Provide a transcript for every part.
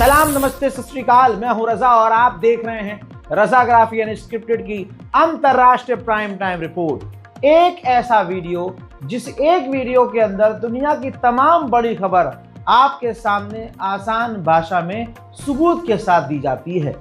सलाम, नमस्ते, सत श्री अकाल। मैं हूं रजा और आप देख रहे हैं रजाग्राफी अनस्क्रिप्टेड की अंतरराष्ट्रीय प्राइम टाइम रिपोर्ट। एक ऐसा वीडियो जिस एक वीडियो के अंदर दुनिया की तमाम बड़ी खबर आपके सामने आसान भाषा में सबूत के साथ दी जाती है।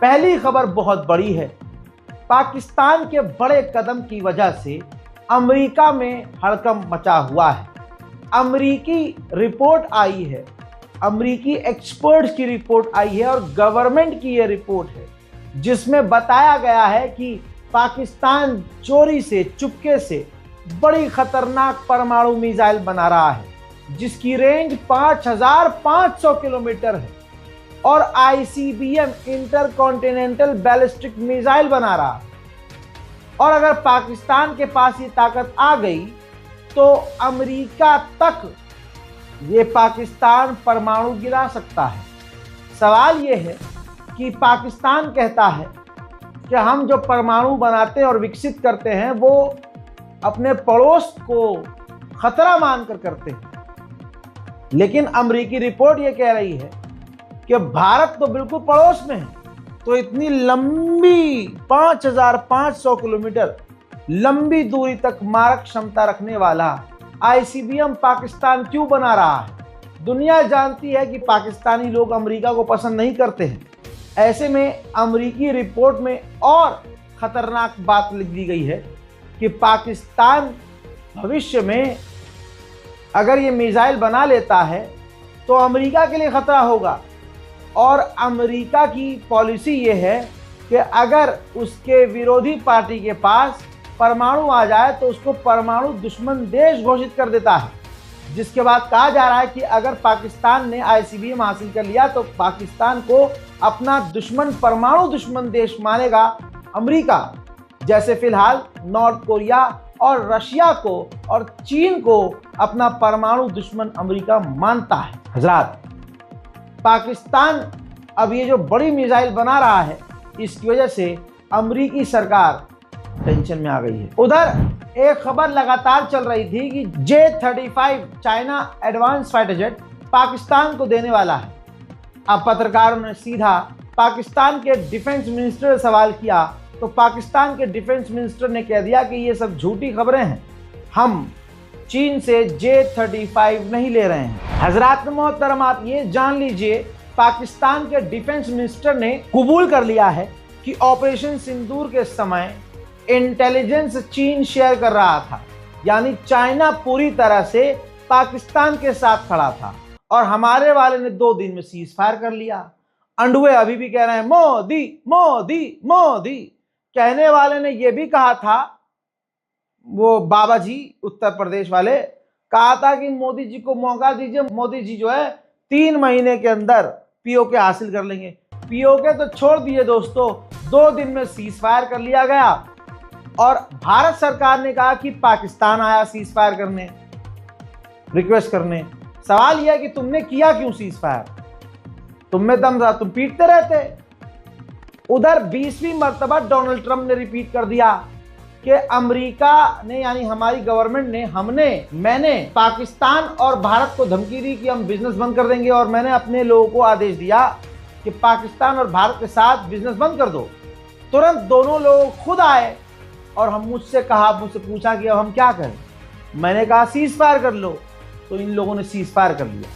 पहली खबर बहुत बड़ी है। पाकिस्तान के बड़े कदम की वजह से अमेरिका में हड़कंप मचा हुआ है। अमेरिकी रिपोर्ट आई है, अमेरिकी एक्सपर्ट्स की रिपोर्ट आई है और गवर्नमेंट की ये रिपोर्ट है जिसमें बताया गया है कि पाकिस्तान चोरी से, चुपके से बड़ी खतरनाक परमाणु मिसाइल बना रहा है जिसकी रेंज 5500 किलोमीटर है और आईसीबीएम इंटरकॉन्टिनेंटल बैलिस्टिक मिसाइल बना रहा है। और अगर पाकिस्तान के पास ये ताकत आ गई तो अमेरिका तक ये पाकिस्तान परमाणु गिरा सकता है। सवाल ये है कि पाकिस्तान कहता है कि हम जो परमाणु बनाते हैं और विकसित करते हैं वो अपने पड़ोस को खतरा मानकर करते हैं, लेकिन अमेरिकी रिपोर्ट ये कह रही है कि भारत तो बिल्कुल पड़ोस में है, तो इतनी लंबी 5500 किलोमीटर लंबी दूरी तक मारक क्षमता रखने वाला आईसीबीएम पाकिस्तान क्यों बना रहा है? दुनिया जानती है कि पाकिस्तानी लोग अमेरिका को पसंद नहीं करते हैं। ऐसे में अमेरिकी रिपोर्ट में और खतरनाक बात लिख दी गई है कि पाकिस्तान भविष्य में अगर ये मिसाइल बना लेता है तो अमेरिका के लिए खतरा होगा। और अमेरिका की पॉलिसी ये है कि अगर उसके विरोधी पार्टी के पास परमाणु आ जाए तो उसको परमाणु दुश्मन देश घोषित कर देता है, जिसके बाद कहा जा रहा है कि अगर पाकिस्तान ने आईसीबीएम हासिल कर लिया तो पाकिस्तान को अपना दुश्मन, परमाणु दुश्मन देश मानेगा अमेरिका, जैसे फिलहाल नॉर्थ कोरिया और रशिया को और चीन को अपना परमाणु दुश्मन अमेरिका मानता है। हजरात, पाकिस्तान अब ये जो बड़ी मिसाइल बना रहा है इसकी वजह से अमेरिकी सरकार टेंशन में आ गई है। उधर एक खबर लगातार चल रही थी कि J-35 China advance fighter jet Pakistan को देने वाला है। अब पत्रकारों ने सीधा पाकिस्तान के डिफेंस मिनिस्टर से सवाल किया तो पाकिस्तान के डिफेंस मिनिस्टर ने कह दिया कि ये सब झूठी खबरें हैं, हम चीन से J-35 नहीं ले रहे हैं। हजरात मोहतरमात, ये जान लीजिए पाकिस्तान के डिफेंस मिनिस्टर ने कबूल कर लिया है कि ऑपरेशन सिंदूर के समय इंटेलिजेंस चीन शेयर कर रहा था, यानी चाइना पूरी तरह से पाकिस्तान के साथ खड़ा था और हमारे वाले ने 2 दिन में सीज फायर कर लिया। अंडुए अभी भी कह रहे हैं मोदी मोदी मोदी। कहने वाले ने यह भी कहा था, वो बाबा जी उत्तर प्रदेश वाले, कहा था कि मोदी जी को मौका दीजिए, मोदी जी जो है 3 महीने के अंदर पीओके हासिल कर लेंगे। पीओके तो छोड़ दिए दोस्तों, 2 दिन में सीज फायर कर लिया गया और भारत सरकार ने कहा कि पाकिस्तान आया सीज फायर करने, रिक्वेस्ट करने। सवाल यह है कि तुमने किया क्यों सीज फायर? तुम में दम था, तुम पीटते रहते। उधर 20वीं मर्तबा डोनाल्ड ट्रंप ने रिपीट कर दिया कि अमेरिका ने, यानी हमारी गवर्नमेंट ने, मैंने पाकिस्तान और भारत को धमकी दी कि हम बिजनेस बंद कर देंगे और मैंने अपने लोगों को आदेश दिया कि पाकिस्तान और भारत के साथ बिजनेस बंद कर दो। तुरंत दोनों लोग खुद आए और मुझसे पूछा कि अब हम क्या करें। मैंने कहा सीज फायर कर लो, तो इन लोगों ने सीज फायर कर लिया।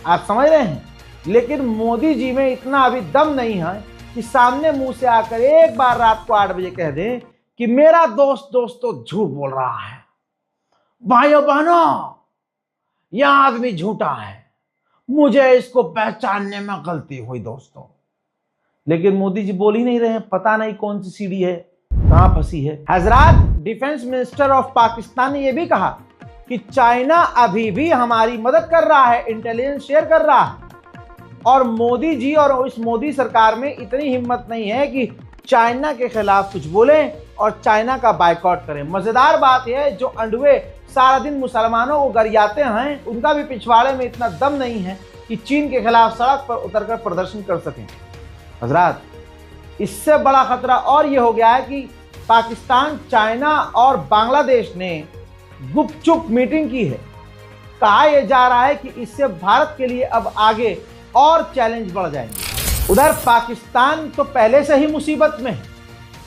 आप समझ रहे हैं? लेकिन मोदी जी में इतना अभी दम नहीं है कि सामने मुंह से आकर एक बार रात को 8 बजे कह दें कि मेरा दोस्त तो झूठ बोल रहा है। भाइयों बहनों, यह आदमी झूठा है, मुझे इसको पहचानने में गलती हुई दोस्तों। लेकिन मोदी जी बोल ही नहीं रहे हैं, पता नहीं कौन सी सीढ़ी है, कहां फंसी है। हजरात, डिफेंस मिनिस्टर ऑफ पाकिस्तान ने यह भी कहा कि चाइना अभी भी हमारी मदद कर रहा है, इंटेलिजेंस शेयर कर रहा है और मोदी जी और इस मोदी सरकार में इतनी हिम्मत नहीं है कि चाइना के खिलाफ कुछ बोलें और चाइना का बायकॉट करें। मजेदार बात यह है, जो अंडुए सारा दिन मुसलमानों को गरियाते हैं, उनका भी पिछवाड़े में इतना दम नहीं है कि चीन के खिलाफ सड़क पर उतरकर प्रदर्शन कर सकें। हजरात, इससे बड़ा खतरा और ये हो गया है कि पाकिस्तान, चाइना और बांग्लादेश ने गुपचुप मीटिंग की है। कहा यह जा रहा है कि इससे भारत के लिए अब आगे और चैलेंज बढ़ जाएंगे। उधर पाकिस्तान तो पहले से ही मुसीबत में है।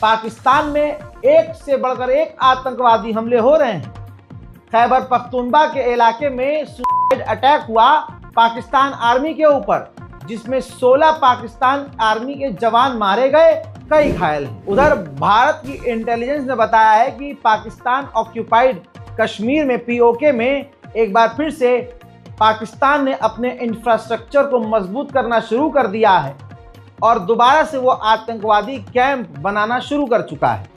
पाकिस्तान में एक से बढ़कर एक आतंकवादी हमले हो रहे हैं। खैबर पख्तूनख्वा के इलाके में सुसाइड अटैक हुआ पाकिस्तान आर्मी के ऊपर, जिसमें 16 पाकिस्तान आर्मी के जवान मारे गए, कई घायल हैं। उधर भारत की इंटेलिजेंस ने बताया है कि पाकिस्तान ऑक्यूपाइड कश्मीर में पीओके में एक बार फिर से पाकिस्तान ने अपने इंफ्रास्ट्रक्चर को मजबूत करना शुरू कर दिया है और दोबारा से वो आतंकवादी कैंप बनाना शुरू कर चुका है।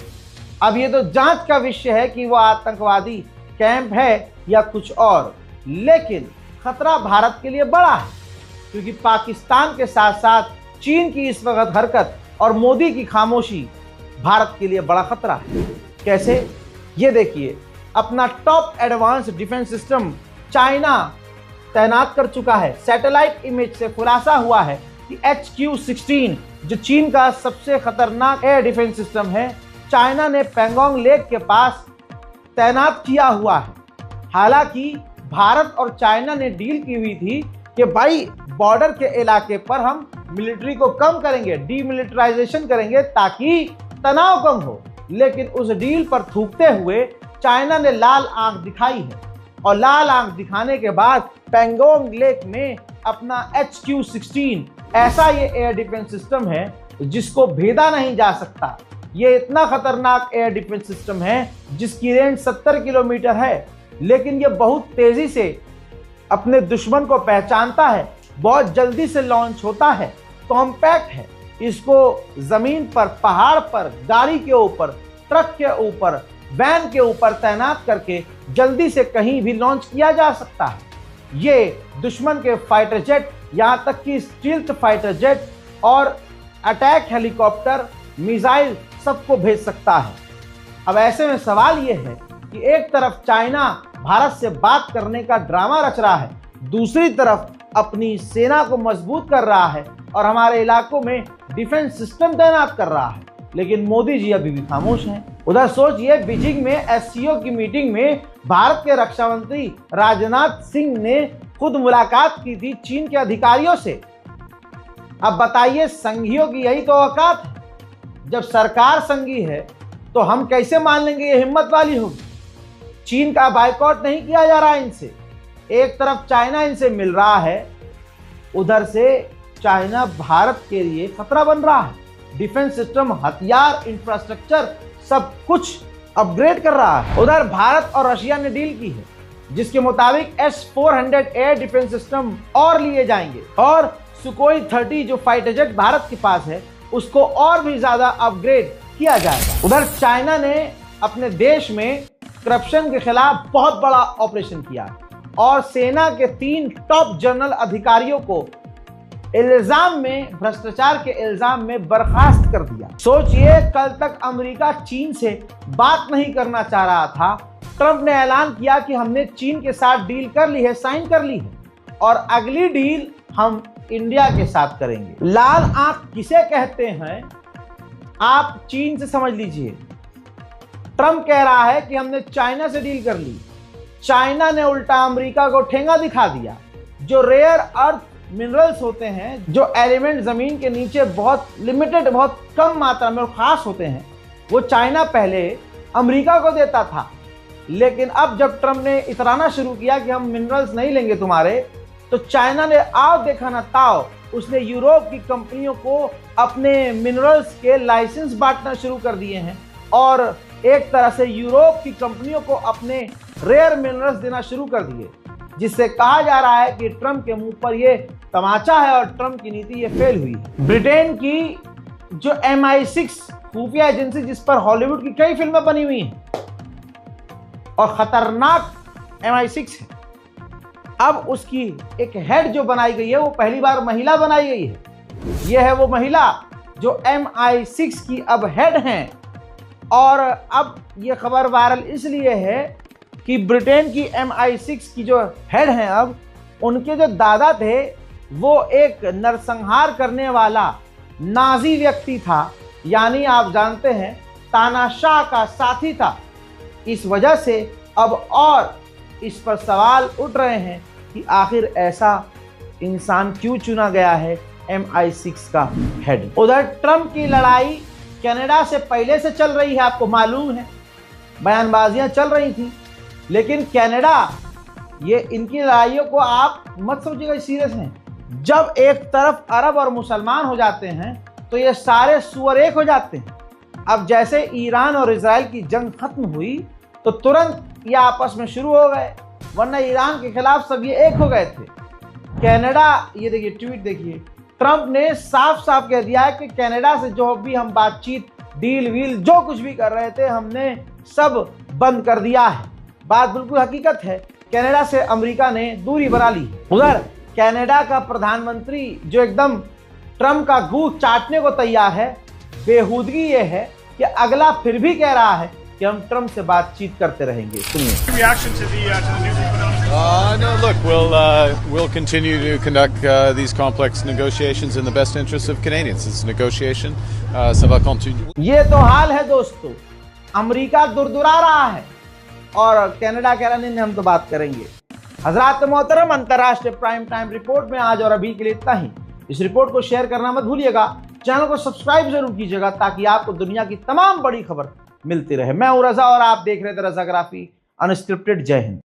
अब ये तो जांच का विषय है कि वो आतंकवादी कैंप है या कुछ और, लेकिन खतरा भारत के लिए बड़ा है, क्योंकि पाकिस्तान के साथ साथ चीन की इस वक्त हरकत और मोदी की खामोशी भारत के लिए बड़ा खतरा है। कैसे? ये देखिए, अपना top advance defence system China तैनात कर चुका है। सैटेलाइट इमेज से खुलासा हुआ है कि HQ-16 जो चीन का सबसे खतरनाक एयर डिफेंस सिस्टम है, चाइना ने पैंगोंग लेक के पास तैनात किया हुआ है। हालांकि भारत और चाइना ने डील की हुई थी कि भाई बॉर्डर के इलाके पर हम मिलिट्री को कम करेंगे, डीमिलिटराइजेशन करेंगे ताकि तनाव कम हो, लेकिन उस डील पर थूकते हुए चाइना ने लाल आंख दिखाई है और लाल आंख दिखाने के बाद पैंगोंग लेक में अपना HQ-16 ऐसा ये एयर डिफेंस सिस्टम है जिसको भेदा नहीं जा सकता। ये इतना खतरनाक एयर डिफेंस सिस्टम है जिसकी रेंज 70 किलोमीटर है, लेकिन ये बहुत तेजी से अपने दुश्मन को पहचानता है, बहुत जल्दी से लॉन्च होता है, कॉम्पैक्ट है। इसको जमीन पर, पहाड़ पर, गाड़ी के ऊपर, ट्रक के ऊपर, वैन के ऊपर तैनात करके जल्दी से कहीं भी लॉन्च किया जा सकता है। ये दुश्मन के फाइटर जेट, यहाँ तक कि स्टील्थ फाइटर जेट और अटैक हेलीकॉप्टर, मिसाइल सबको भेज सकता है। अब ऐसे में सवाल ये है कि एक तरफ चाइना भारत से बात करने का ड्रामा रच रहा है, दूसरी तरफ अपनी सेना को मजबूत कर रहा है और हमारे इलाकों में डिफेंस सिस्टम तैनात कर रहा है, लेकिन मोदी जी अभी भी खामोश हैं। उधर सोचिए, बीजिंग में SCO की मीटिंग में भारत के रक्षा मंत्री राजनाथ सिंह ने खुद मुलाकात की थी चीन के अधिकारियों से। अब बताइए, संघियों की यही तो औकात है। जब सरकार संघी है तो हम कैसे मान लेंगे ये हिम्मत वाली होगी। चीन का बायकॉट नहीं किया जा रहा इनसे, एक तरफ चाइना इनसे मिल रहा है, उधर से चाइना भारत के लिए खतरा बन रहा है। डिफेंस सिस्टम, हथियार, इंफ्रास्ट्रक्चर सब कुछ अपग्रेड कर रहा है। उधर भारत और रशिया ने डील की है जिसके मुताबिक S-400 एयर डिफेंस सिस्टम और लिए जाएंगे और सुकोई 30 जो फाइटर जेट भारत के पास है उसको और भी ज्यादा अपग्रेड किया जाएगा। उधर चाइना ने अपने देश में करप्शन के खिलाफ बहुत बड़ा ऑपरेशन किया और सेना के 3 टॉप जनरल अधिकारियों को इल्जाम में, भ्रष्टाचार के इल्जाम में बर्खास्त कर दिया। सोचिए, कल तक अमेरिका चीन से बात नहीं करना चाह रहा था, ट्रंप ने ऐलान किया कि हमने चीन के साथ डील कर ली है, साइन कर ली है और अगली डील हम इंडिया के साथ करेंगे। लाल आंख किसे कहते हैं आप चीन से समझ लीजिए। ट्रंप कह रहा है कि हमने चाइना से डील कर ली, चाइना ने उल्टा अमेरिका को ठेंगा दिखा दिया। जो रेयर अर्थ मिनरल्स होते हैं, जो एलिमेंट जमीन के नीचे बहुत लिमिटेड, बहुत कम मात्रा में और खास होते हैं, वो चाइना पहले अमेरिका को देता था, लेकिन अब जब ट्रंप ने इतराना शुरू किया कि हम मिनरल्स नहीं लेंगे तुम्हारे, तो चाइना ने आओ देखा ना ताओ, उसने यूरोप की कंपनियों को अपने मिनरल्स के लाइसेंस बांटना शुरू कर दिए हैं और एक तरह से यूरोप की कंपनियों को अपने रेयर मिनरल्स देना शुरू कर दिए, जिससे कहा जा रहा है कि ट्रंप के मुंह पर यह तमाचा है और ट्रंप की नीति ये फेल हुई है। ब्रिटेन की जो MI6 खुफिया एजेंसी, जिस पर हॉलीवुड की कई फिल्में बनी हुई हैं और खतरनाक MI6 है, अब उसकी एक हेड जो बनाई गई है वो पहली बार महिला बनाई गई है। यह है वो महिला जो MI6 की अब हेड हैं और अब ये खबर वायरल इसलिए है कि ब्रिटेन की MI6 की जो हेड हैं, अब उनके जो दादा थे वो एक नरसंहार करने वाला नाजी व्यक्ति था, यानी आप जानते हैं तानाशाह का साथी था। इस वजह से अब और इस पर सवाल उठ रहे हैं कि आखिर ऐसा इंसान क्यों चुना गया है MI6 का हेड। उधर ट्रंप की लड़ाई कनाडा से पहले से चल रही है, आपको मालूम है, बयानबाजियां चल रही थी, लेकिन कनाडा, ये इनकी लड़ाइयों को आप मत समझिएगा सीरियस हैं। जब एक तरफ अरब और मुसलमान हो जाते हैं तो ये सारे सुअर एक हो जाते हैं। अब जैसे ईरान और इजराइल की जंग खत्म हुई तो तुरंत ये आपस में शुरू हो गए, वरना ईरान के खिलाफ सब ये एक हो गए थे। कनाडा, ये देखिए ट्वीट देखिए, ट्रंप ने साफ साफ कह दिया है कि कनाडा से जो भी हम बातचीत, डील वील जो कुछ भी कर रहे थे हमने सब बंद कर दिया है। बात बिल्कुल हकीकत है, कनाडा से अमेरिका ने दूरी बना ली। उधर कनाडा का प्रधानमंत्री जो एकदम ट्रंप का गूंथ चाटने को तैयार है, बेहूदगी ये है कि अगला फिर भी कह रहा है कि हम ट्रंप से बातचीत करते रहेंगे। सुनिए। Reaction to the news you put on? No, look, we'll continue to conduct these complex negotiations in the best interests of Canadians. This negotiation, ça va continuer. ये तो हाल है दोस्तों, अमेरिका दुरदुरा रहा है और कनाडा कह रहा नहीं, हम तो बात करेंगे। हजरात मोहतरम, अंतर्राष्ट्रीय प्राइम टाइम रिपोर्ट में आज और अभी के लिए इतना ही। इस रिपोर्ट को शेयर करना मत भूलिएगा, चैनल को सब्सक्राइब जरूर कीजिएगा ताकि आपको दुनिया की तमाम बड़ी खबर मिलती रहे। मैं हूं रजा और आप देख रहे थे रजाग्राफी अनस्क्रिप्टेड। जय हिंद।